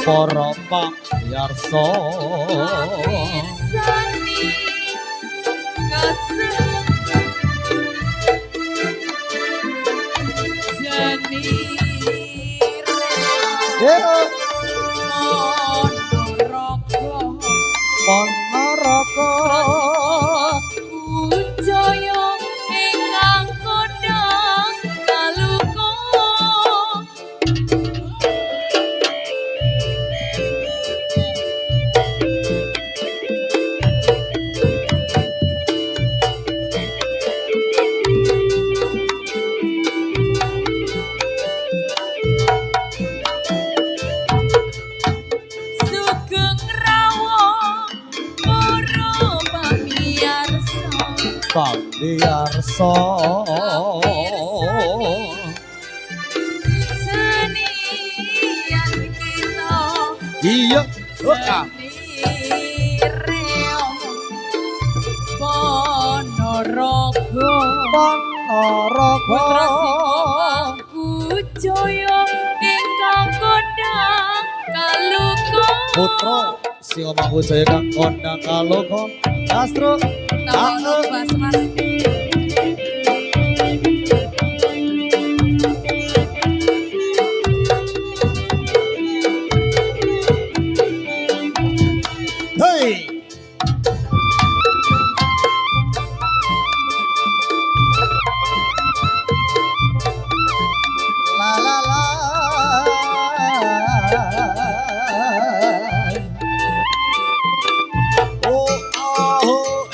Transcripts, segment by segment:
Para pamirsa mirsani kasejani Ponorogo Ujaya ingkang kondang kaluka Sugeng rawuh para pamirsa pamirsa senian kita iya Ponorogo Putra Singo Ujaya ingkang kondang kaluka putra Singo Mangkujaya kang kondang kaluka Astro Tawono Basmas Hei la la la oh oh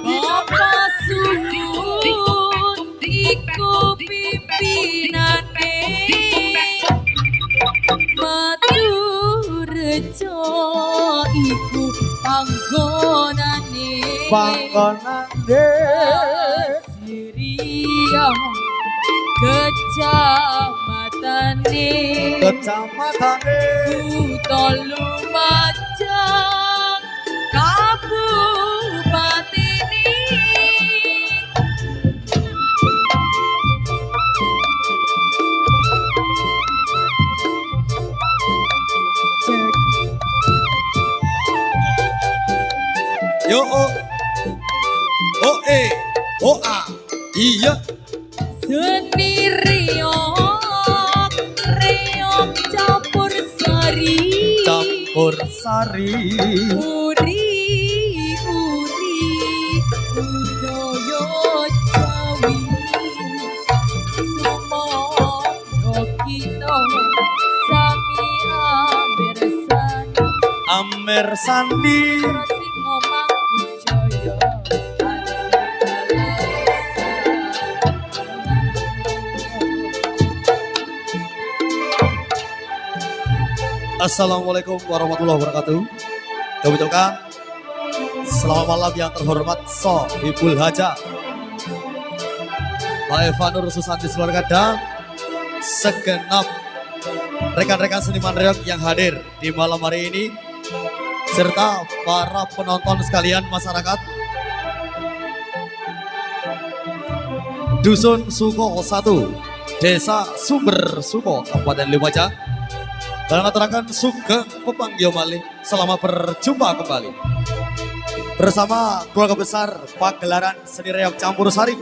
Bapak Suhun iku pimpinane Maturejo iku panggonane panggonane Siria kejamatane kecamatane Kutha Lumajang Kabupatene yo oh oh oh iya Seni reog campur sari campur sari Uri budaya Jawi Sumangga kita sami Amer Sandi Singo Mangkujaya Assalamualaikum warahmatullahi wabarakatuh. Kami ucapkan selamat malam yang terhormat Sohibul Haja Pak Evanur Susanti Keluarga dan segenap rekan-rekan seniman reog yang hadir di malam hari ini serta para penonton sekalian masyarakat Dusun Suko 1 Desa Sumber Suko Kabupaten Lumajang. Dalam aturakan Sugeng Pepanggio Malih, selamat berjumpa kembali bersama keluarga besar pagelaran seni reog campur sari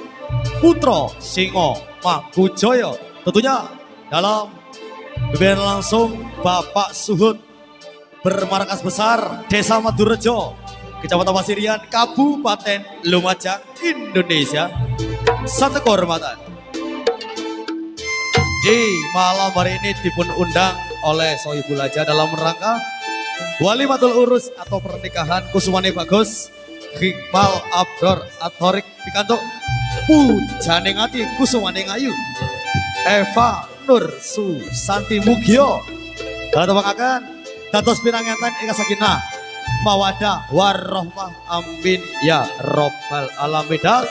Putra Singo Mangkujaya. Tentunya dalam pimpinan langsung Bapak Suhut bermarkas besar Desa Madurejo, Kecamatan Pasirian, Kabupaten Lumajang, Indonesia. Satu kehormatan. Di malam hari ini dipun undang oleh Sohibul Haja dalam rangka Walimatul Urus atau pernikahan Kusumane Bagus Hikmal Abdor Atorik Pikanto Pujaning Ati Kusumane Ngayu Eva Nur Susanti Mugio dalam tebakakan dados pirangetan ing sakinah mawadah warahmah amin ya robbal alamin.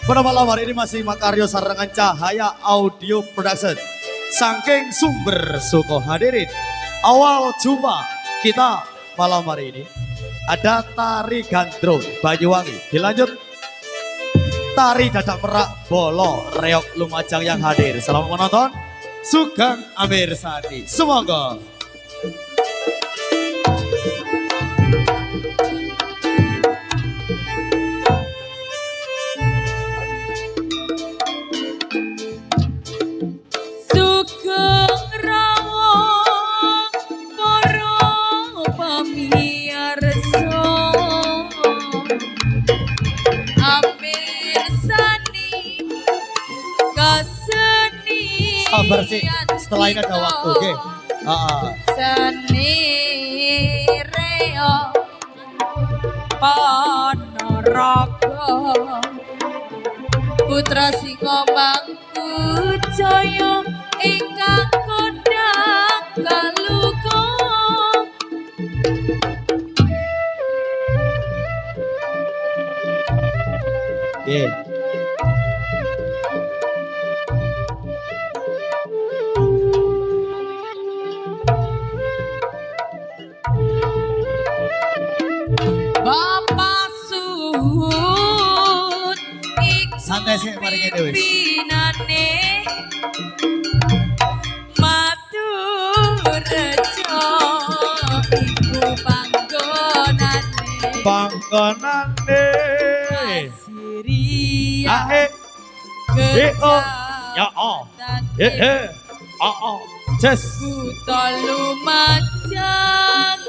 Pada malam hari ini masih makaryo sarangan Cahaya Audio Production saking Sumber Suko hadirin. Awal jumpa kita malam hari ini ada tari gandrung Banyuwangi. Dilanjut tari dadak merak Bolo Reok Lumajang yang hadir. Selamat menonton Sugeng Amir Sadi. Semoga. Sugeng rawuh para pamirsa amirsani kaseni Sabar sih, setelah ini ada waktu, oke? Seni reo panaraga putra singa mangku jaya ingkang kondang kaluka. Oke. Bapak suhun Santai sih, mari ngene wis. pinane matur rejo iku panggonane Panggonane. Asiria Ae. Oh. Ya oh. Oh. Ces. Buta Lumajang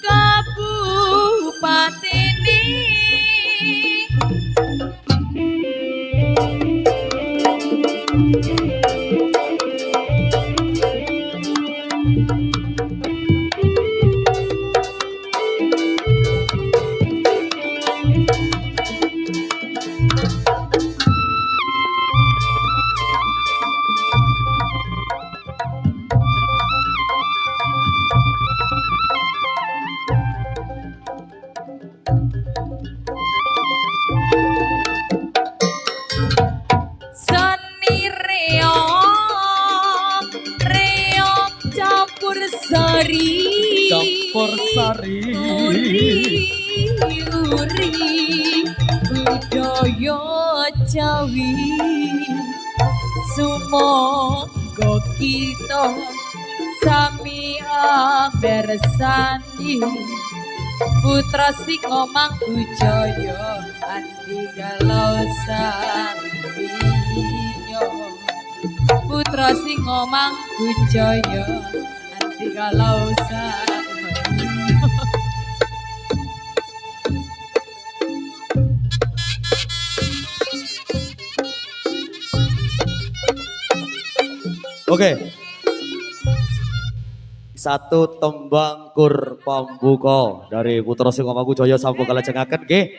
Kabupaten Seni reok campur sari Campur sari. uri budaya Jawi sumangga kita sami bersani putra singa mangku jaya ati galau sandiyo putra singa mangku jaya ati galau sandiyo. Oke. Satu tembang kur pambuka dari Putra Singomangku Jaya sampun kalajengaken nggih.